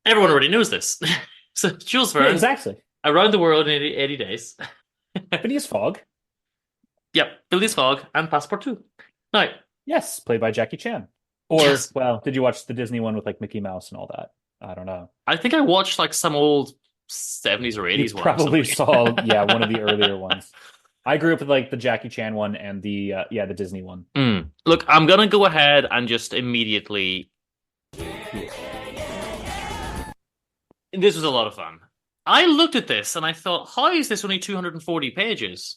Everyone already knows this. So Jules Yeah, Verne, exactly. around the world in 80 days. Phineas Fogg. Yep, Billy's Fog and Passepartout. Now, Yes, played by Jackie Chan. Or, yes, well, did you watch the Disney one with like Mickey Mouse and all that? I don't know. I think I watched like some old 70s or You 80s one or probably something. saw, yeah, one of the earlier ones. I grew up with like the Jackie Chan one and the Disney one. Look, I'm gonna go ahead and just immediately. This was a lot of fun. I looked at this and I thought, how is this only 240 pages?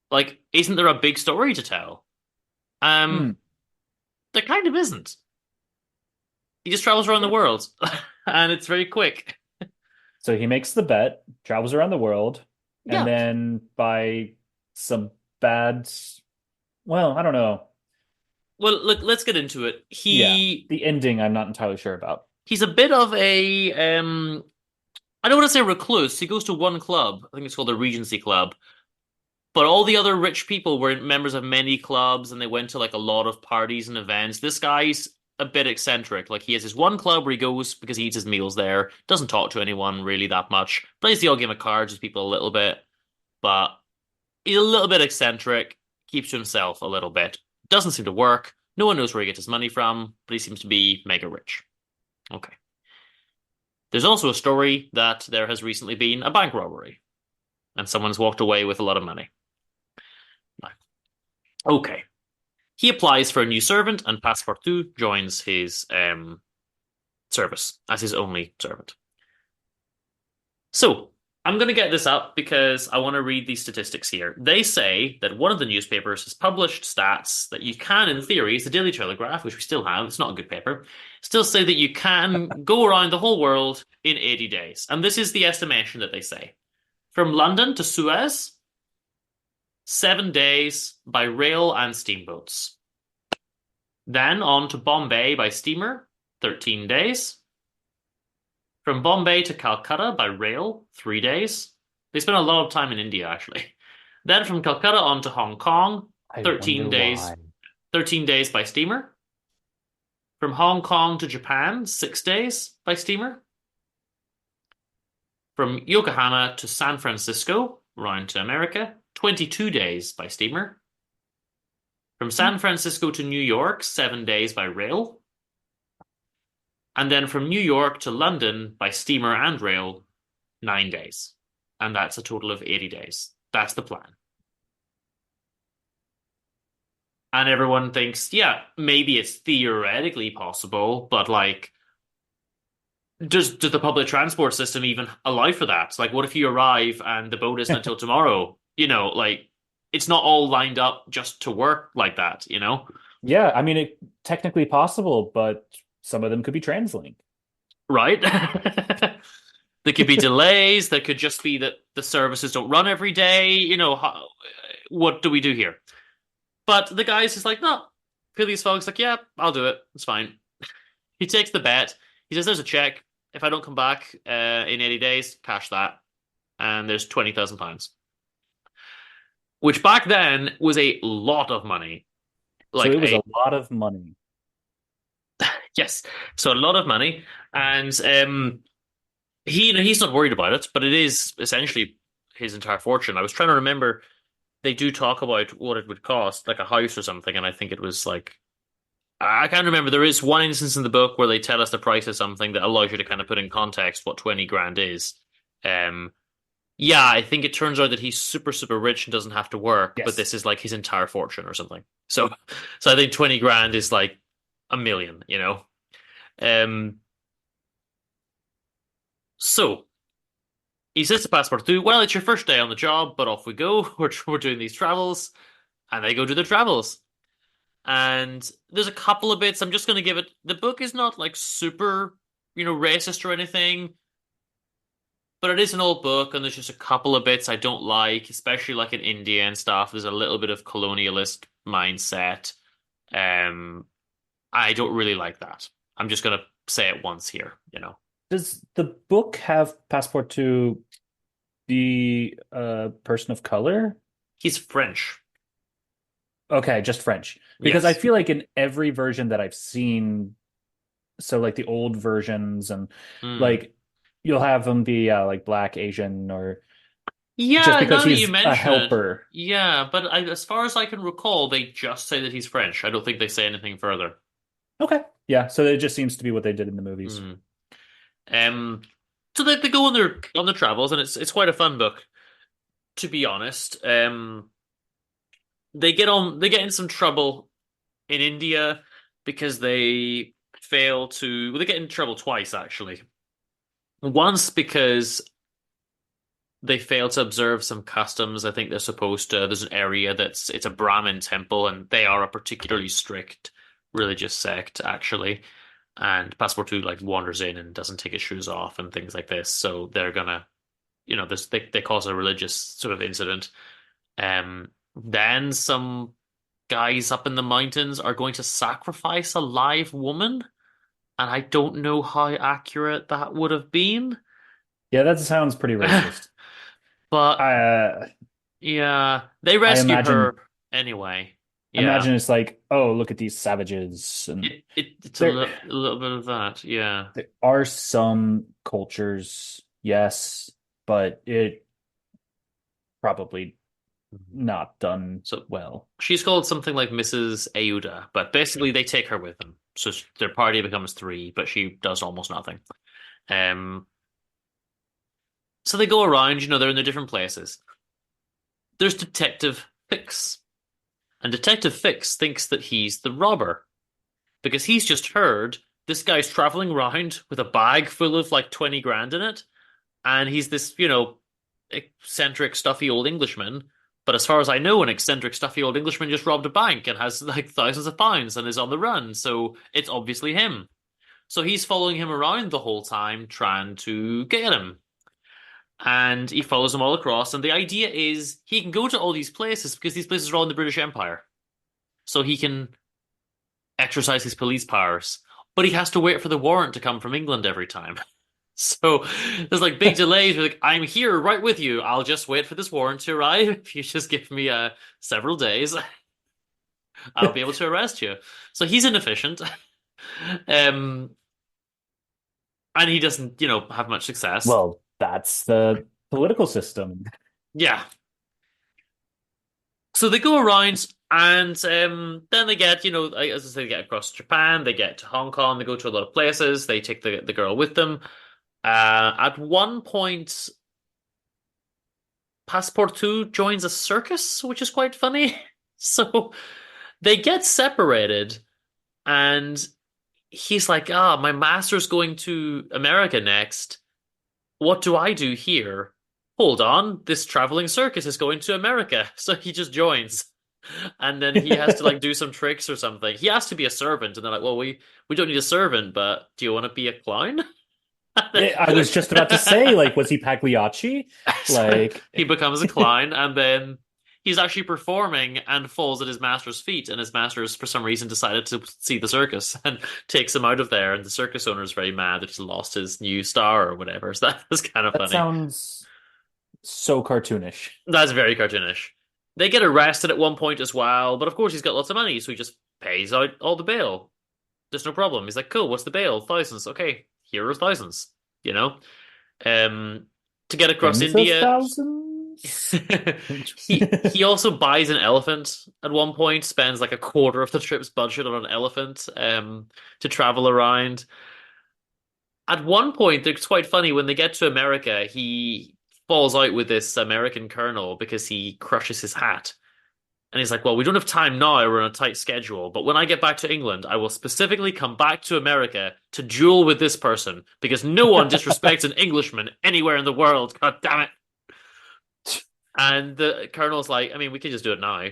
Like, isn't there a big story to tell? Hmm. Um, there kind of isn't. He just travels around the Yeah. world, and it's very quick. So he makes the bet, travels around the world, and Yeah. then by some bad, well, I don't know. Well, look, let's get into it. Yeah, the ending I'm not entirely sure about. He's a bit of a I don't want to say recluse. He goes to one club. I think it's called the Regency Club. But all the other rich people were members of many clubs and they went to like a lot of parties and events. This guy's a bit eccentric. Like he has his one club where he goes because he eats his meals there, doesn't talk to anyone really that much, plays the odd game of cards with people a little bit, but he's a little bit eccentric, keeps to himself a little bit. Doesn't seem to work. No one knows where he gets his money from, but he seems to be mega rich. Okay. There's also a story that there has recently been a bank robbery and someone's walked away with a lot of money. Okay. He applies for a new servant, and Passepartout joins his service as his only servant. So, I'm going to get this up because I want to read these statistics here. They say that one of the newspapers has published stats that you can, in theory, it's the Daily Telegraph, which we still have, it's not a good paper, still say that you can go around the whole world in 80 days. And this is the estimation that they say. From London to Suez, 7 days by rail and steamboats. Then on to Bombay by steamer, 13 days. From Bombay to Calcutta by rail, 3 days. They spent a lot of time in India, actually. Then from Calcutta on to Hong Kong, I 13 wonder days, why. 13 days by steamer. From Hong Kong to Japan, 6 days by steamer. From Yokohama to San Francisco, round to America, 22 days by steamer. From San Francisco to New York, 7 days by rail. And then from New York to London by steamer and rail, 9 days. And that's a total of 80 days. That's the plan. And everyone thinks, yeah, maybe it's theoretically possible, but like, does the public transport system even allow for that? Like, what if you arrive and the boat isn't until tomorrow? Like, it's not all lined up just to work like that? Yeah, I mean, it technically possible, but some of them could be TransLink. Right? There could be delays. There could just be that the services don't run every day. What do we do here? But the guy's just like, no. Phileas Fogg's like, yeah, I'll do it. It's fine. He takes the bet. He says, there's a check. If I don't come back in 80 days, cash that. And there's £20,000, which back then was a lot of money. So Like it was a lot of money. yes, so a lot of money. And he's not worried about it, but it is essentially his entire fortune. I was trying to remember. They do talk about what it would cost, like a house or something, and I think it was like I can't remember. There is one instance in the book where they tell us the price of something that allows you to kind of put in context what 20 grand is. Um, yeah, I think it turns out that he's super, super rich and doesn't have to work, but Yes. this is like his entire fortune or something. So I think 20 grand is like a million. Um, so he says to Passepartout, well, it's your first day on the job, but off we go. We're doing these travels, and they go do their travels. And there's a couple of bits. I'm just going to give it. The book is not like super, racist or anything, but it is an old book, and there's just a couple of bits I don't like, especially like in India and stuff. There's a little bit of colonialist mindset. Um, I don't really like that. I'm just going to say it once here. Does the book have passport to the person of color? He's French. Okay, just French. Because I Yes. feel like in every version that I've seen, So like the old versions and Hmm. like you'll have him be like black, Asian, or just Yeah, because now that you he's a mention it, helper. yeah, but as far as I can recall, they just say that he's French. I don't think they say anything further. Okay. Yeah, so it just seems to be what they did in the movies. Hmm. Um, so they go on their travels, and it's quite a fun book, to be honest. They get in some trouble in India because they fail to, well, they get in trouble twice actually. Once because they fail to observe some customs. I think they're supposed to. There's an area it's a Brahmin temple, and they are a particularly strict religious sect, actually. And Passepartout like wanders in and doesn't take his shoes off and things like this. So they're gonna, they cause a religious sort of incident. Then some guys up in the mountains are going to sacrifice a live woman, and I don't know how accurate that would have been. Yeah, that sounds pretty racist. But I yeah, they I rescue her imagine anyway. I Yeah, imagine it's like, oh, look at these savages, and it's there a little bit of that. Yeah. there are some cultures, yes, but it probably Mhm. not done So well. she's called something like Mrs. Aouda, but basically they take her with them. So their party becomes three, but she does almost nothing. Um, so they go around, they're in their different places. There's Detective Fix, and Detective Fix thinks that he's the robber because he's just heard this guy's traveling around with a bag full of like 20 grand in it, and he's this, eccentric, stuffy old Englishman. But as far as I know, an eccentric, stuffy old Englishman just robbed a bank and has like thousands of pounds and is on the run. So it's obviously him. So he's following him around the whole time, trying to get him. And he follows them all across. And the idea is he can go to all these places because these places are all in the British Empire. So he can exercise his police powers. But he has to wait for the warrant to come from England every time. So there's like big delays. You're like, I'm here right with you. I'll just wait for this warrant to arrive. If you just give me several days, I'll be able to arrest you. So he's inefficient. Um, and he doesn't, have much success. Well, that's the political system. Yeah. So they go around and then they get, as I said, they get across Japan, they get to Hong Kong, they go to a lot of places, they take the girl with them. At one point, Passepartout joins a circus, which is quite funny. So they get separated, and he's like, my master's going to America next. What do I do here? Hold on, this traveling circus is going to America. So he just joins. And then he has to like do some tricks or something. He has to be a servant, and they're like, well, we don't need a servant, but do you want to be a clown? I was just about to say, like, was he Pagliacci? So Like, he becomes a clown, and then he's actually performing and falls at his master's feet, and his master's, for some reason, decided to see the circus and takes him out of there. And the circus owner is very mad that he's lost his new star or whatever. So that was kind of that funny. sounds so cartoonish. That's very cartoonish. They get arrested at one point as well, but of course he's got lots of money, so he just pays out all the bail. There's no problem. He's like, cool, what's the bail? Thousands. Okay, here are thousands. You know? Um, to get across Tens of India, thousands? he also buys an elephant at one point, spends like a quarter of the trip's budget on an elephant to travel around. At one point, it's quite funny when they get to America, he falls out with this American colonel because he crushes his hat. And he's like, well, we don't have time now, we're on a tight schedule, but when I get back to England, I will specifically come back to America to duel with this person because no one disrespects an Englishman anywhere in the world. God damn it. And the colonel's like, I mean, we could just do it now.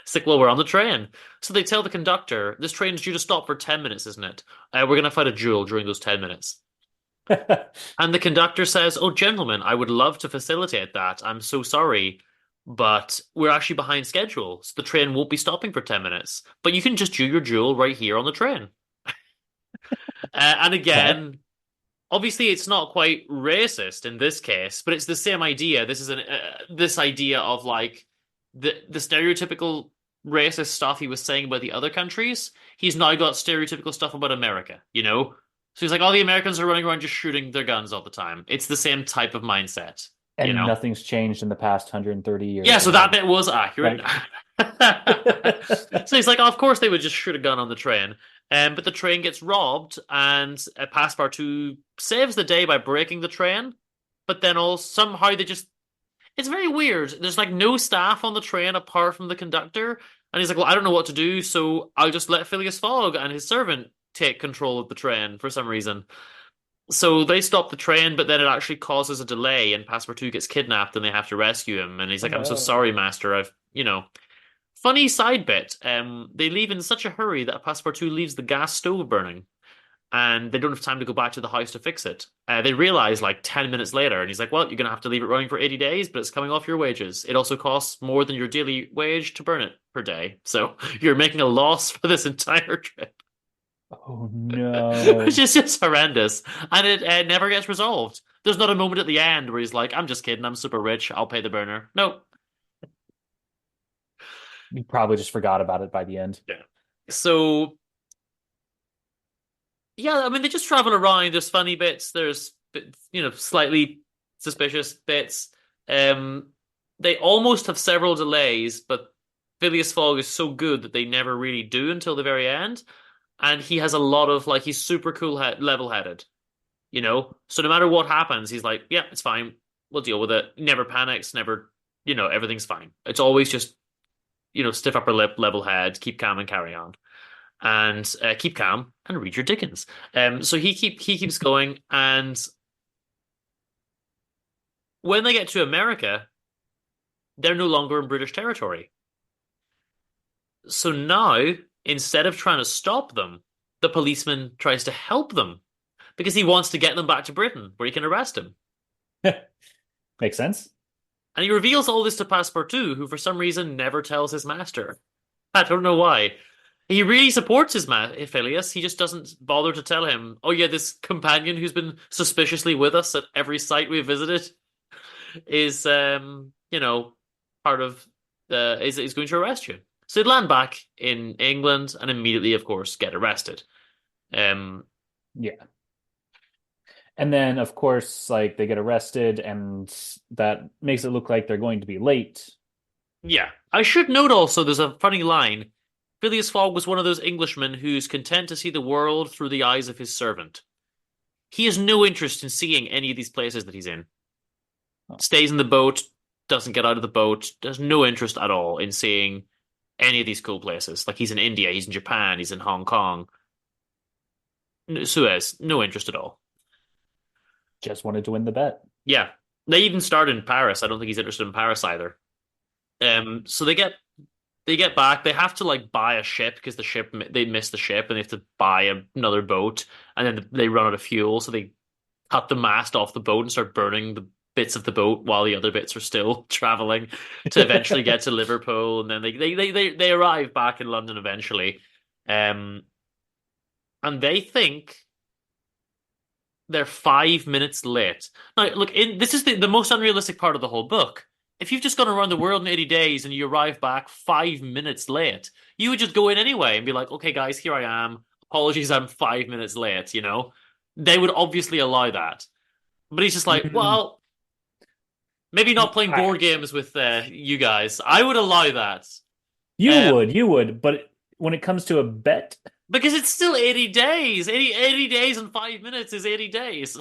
It's like, well, we're on the train. So they tell the conductor, this train's due to stop for 10 minutes, isn't it? We're going to fight a duel during those 10 minutes. And the conductor says, oh, gentlemen, I would love to facilitate that. I'm so sorry, but we're actually behind schedule. So the train won't be stopping for 10 minutes. But you can just do your duel right here on the train. And Okay. again, obviously, it's not quite racist in this case, but it's the same idea. This is this idea of like the stereotypical racist stuff he was saying about the other countries. He's now got stereotypical stuff about America. So he's like, all the Americans are running around just shooting their guns all the time. It's the same type of mindset, you And know? nothing's changed in the past 130 Yeah, years so of that them. bit was accurate. Right. So he's like, oh, of course they would just shoot a gun on the train. But the train gets robbed, and Passepartout saves the day by breaking the train. But then all somehow they just it's very weird. There's like no staff on the train apart from the conductor. And he's like, well, I don't know what to do, so I'll just let Phileas Fogg and his servant take control of the train for some reason. So they stop the train, but then it actually causes a delay, and Passepartout gets kidnapped, and they have to rescue him. And he's Oh like, "I'm so no. sorry, Master. Funny side bit. They leave in such a hurry that Passepartout leaves the gas stove burning, and they don't have time to go back to the house to fix it. They realize like 10 minutes later, and he's like, "Well, you're gonna have to leave it running for 80 days, but it's coming off your wages. It also costs more than your daily wage to burn it per day, so you're making a loss for this entire trip." Oh Which no. is just horrendous. And it never gets resolved. There's not a moment at the end where he's like, I'm just kidding, I'm super rich, I'll pay the burner. No. You probably just forgot about it by the end. Yeah. So, yeah, I mean, they just travel around. There's funny bits, there's, slightly suspicious bits. Um, they almost have several delays, but Phileas Fogg is so good that they never really do until the very end. And he has a lot of, like, he's super cool, level-headed. So no matter what happens, he's like, yeah, it's fine. We'll deal with it. He never panics, never, everything's fine. It's always just, stiff upper lip, level head, keep calm and carry on. And keep calm and read your Dickens. So he keeps going, and when they get to America, they're no longer in British territory. So now, instead of trying to stop them, the policeman tries to help them because he wants to get them back to Britain where he can arrest him. Makes sense. And he reveals all this to Passepartout, who for some reason never tells his master. I don't know why. He really supports his Phileas. He just doesn't bother to tell him, oh yeah, this companion who's been suspiciously with us at every site we've visited is, part of is going to arrest you. So they land back in England and immediately, of course, get arrested. Um, Yeah. And then, of course, like they get arrested, and that makes it look like they're going to be late. yeah. I should note also there's a funny line. Phileas Fogg was one of those Englishmen who's content to see the world through the eyes of his servant. He has no interest in seeing any of these places that he's in. Oh, Stays in the boat, doesn't get out of the boat, has no interest at all in seeing any of these cool places. Like he's in India, he's in Japan, he's in Hong Kong. Suez, no interest at all. just wanted to win the bet. Yeah. They even start in Paris. I don't think he's interested in Paris either. So they get back. They have to like buy a ship because they miss the ship and they have to buy another boat. And then they run out of fuel, so they cut the mast off the boat and start burning the bits of the boat while the other bits are still traveling to eventually get to Liverpool. And then they arrive back in London eventually. Um, and they think they're 5 minutes late. Now, look, this is the most unrealistic part of the whole book. If you've just gone around the world in 80 days and you arrive back 5 minutes late, you would just go in anyway and be like, okay, guys, here I am. Apologies, I'm 5 minutes late. They would obviously allow that. But he's just like, Mm, well, maybe not playing I, board games with you guys. I would allow that. you Um, would, you would, but when it comes to a bet, because it's still 80 days. 80 days and 5 minutes is 80 days.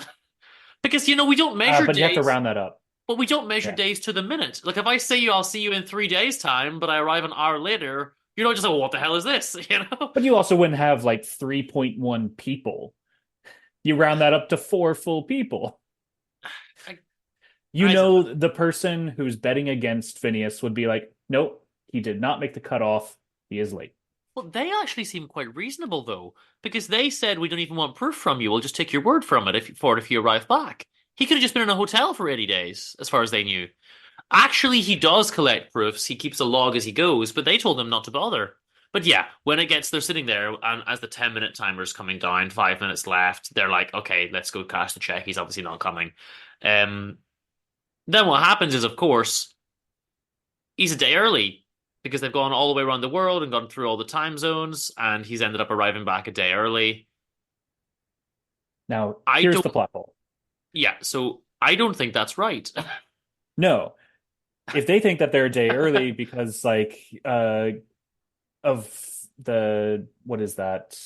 Because, we don't measure but you have to days. round that up. But we don't measure Yeah. days to the minute. Like if I say I'll see you in 3 days' time, but I arrive an hour later, you're not just like, well, what the hell is this? You know? But you also wouldn't have like 3.1 people. You round that up to four full people. I, You I know, the person who's betting against Phineas would be like, nope, he did not make the cutoff. He is late. well, they actually seem quite reasonable though, because they said we don't even want proof from you. We'll just take your word from it if you arrive back. He could have just been in a hotel for 80 days, as far as they knew. Actually, he does collect proofs. He keeps a log as he goes, but they told him not to bother. But yeah, when they're sitting there, and as the 10-minute timer's coming down, 5 minutes left, they're like, okay, let's go cash the check. He's obviously not coming. Um, then what happens is, of course, he's a day early because they've gone all the way around the world and gone through all the time zones, and he's ended up arriving back a day early. Now, I here's the don't, plot hole. yeah, so I don't think that's right. No, if they think that they're a day early because like of the what is that?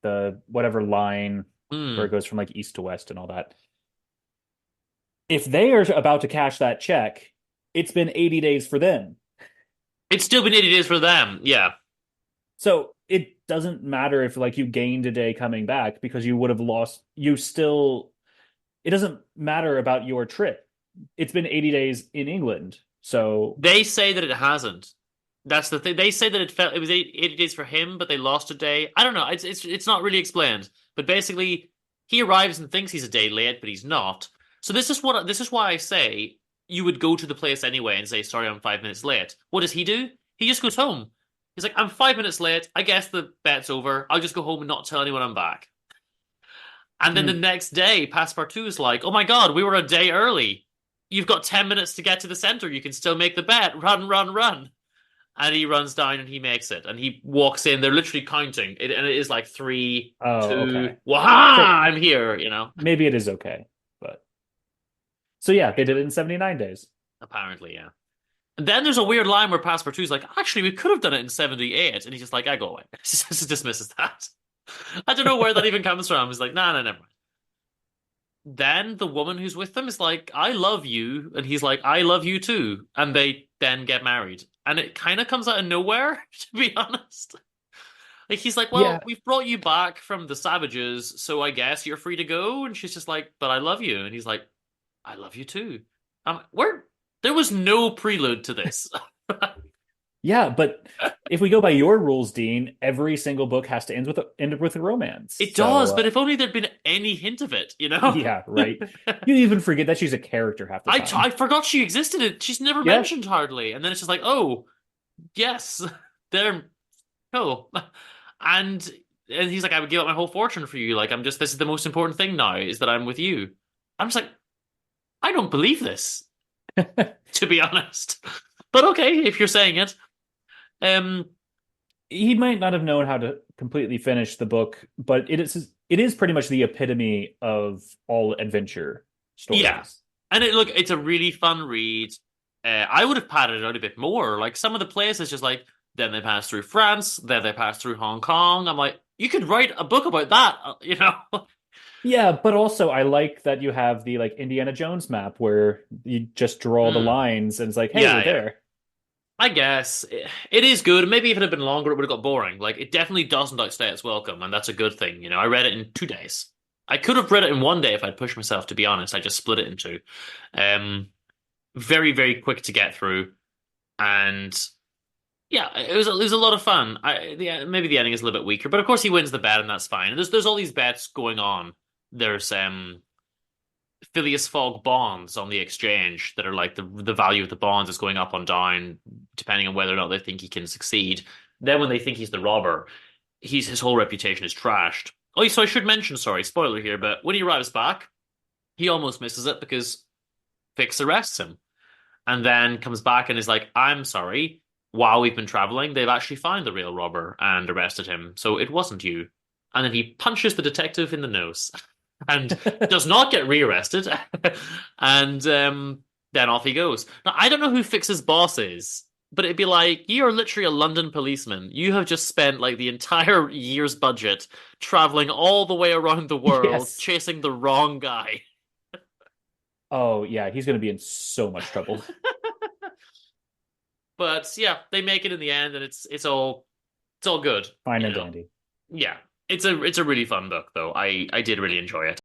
The whatever line where it Hmm. goes from like east to west and all that. If they are about to cash that check, it's been 80 days for them. It's still been 80 days for them. Yeah. So it doesn't matter if like you gained a day coming back because you would have lost you still it doesn't matter about your trip. It's been 80 days in England. So They say that it hasn't. That's the thing. They say that it was 80 days for him, but they lost a day. I don't know. It's not really explained. But basically, he arrives and thinks he's a day late, but he's not. So this is why I say you would go to the place anyway and say, sorry, I'm 5 minutes late. What does he do? He just goes home. He's like, I'm 5 minutes late. I guess the bet's over. I'll just go home and not tell anyone I'm back. And then the mm, next day, Passepartout is like, oh my God, we were a day early. You've got 10 minutes to get to the center. You can still make the bet. Run, run, run. And he runs down and he makes it. And he walks in. They're literally counting. And it is like three, oh, two, okay. So waha, I'm here, you know? maybe it is okay. But so yeah, they did it in 79 days. Apparently, yeah. And then there's a weird line where Passepartout's like, actually, we could have done it in 78. And he's just like, I go away. Just dismisses that. I don't know where that even comes from. He's like, nah, nah, never mind. Then the woman who's with them is like, I love you. And he's like, I love you too. And they then get married. And it kind of comes out of nowhere, to be honest. Like, he's like, Yeah. well, we've brought you back from the savages, so I guess you're free to go. And she's just like, but I love you. And he's like, I love you too. Where there was no prelude to this. Yeah, but if we go by your rules, Dean, every single book has to end with a romance. It So does, but if only there'd been any hint of it, you know? yeah, right. You even forget that she's a character half the time. I forgot she existed. She's never Yeah. mentioned hardly. And then it's just like, oh, yes, they're cool. And and he's like, I would give up my whole fortune for you. Like, this is the most important thing now, is that I'm with you. I'm just like, I don't believe this, to be honest. But okay, if you're saying it. Um, He might not have known how to completely finish the book, but it is pretty much the epitome of all adventure yeah. stories. And it's a really fun read. I would have padded it out a bit more. Like some of the places, just like then they pass through France, then they pass through Hong Kong. I'm like, you could write a book about that, you know? Yeah, but also I like that you have the like Indiana Jones map where you just draw the Hmm. lines and it's like, hey, we're Yeah, yeah. there. I guess it is good. Maybe if it had been longer, it would have got boring. Like it definitely doesn't outstay its welcome, and that's a good thing. You know, I read it in 2 days. I could have read it in one day if I'd pushed myself. To be honest, I just split it in two. Um, very very quick to get through, and yeah, it was a lot of fun. Maybe the ending is a little bit weaker, but of course he wins the bet, and that's fine. And there's all these bets going on. There's Phileas Fogg bonds on the exchange that are like the value of the bonds is going up and down depending on whether or not they think he can succeed. Then when they think he's the robber, his whole reputation is trashed. Oh, so I should mention, sorry, spoiler here, but when he arrives back, he almost misses it because Fix arrests him and then comes back and is like, I'm sorry. While we've been traveling, they've actually found the real robber and arrested him. So it wasn't you. And then he punches the detective in the nose and does not get rearrested. And then off he goes. Now, I don't know who Fix's boss is, but it'd be like, you're literally a London policeman. You have just spent like the entire year's budget traveling all the way around the world Yes. chasing the wrong guy. Oh, yeah, he's going to be in so much trouble. But yeah, they make it in the end, and it's all good, Fine you and know. dandy. Yeah, it's a really fun book though. I did really enjoy it.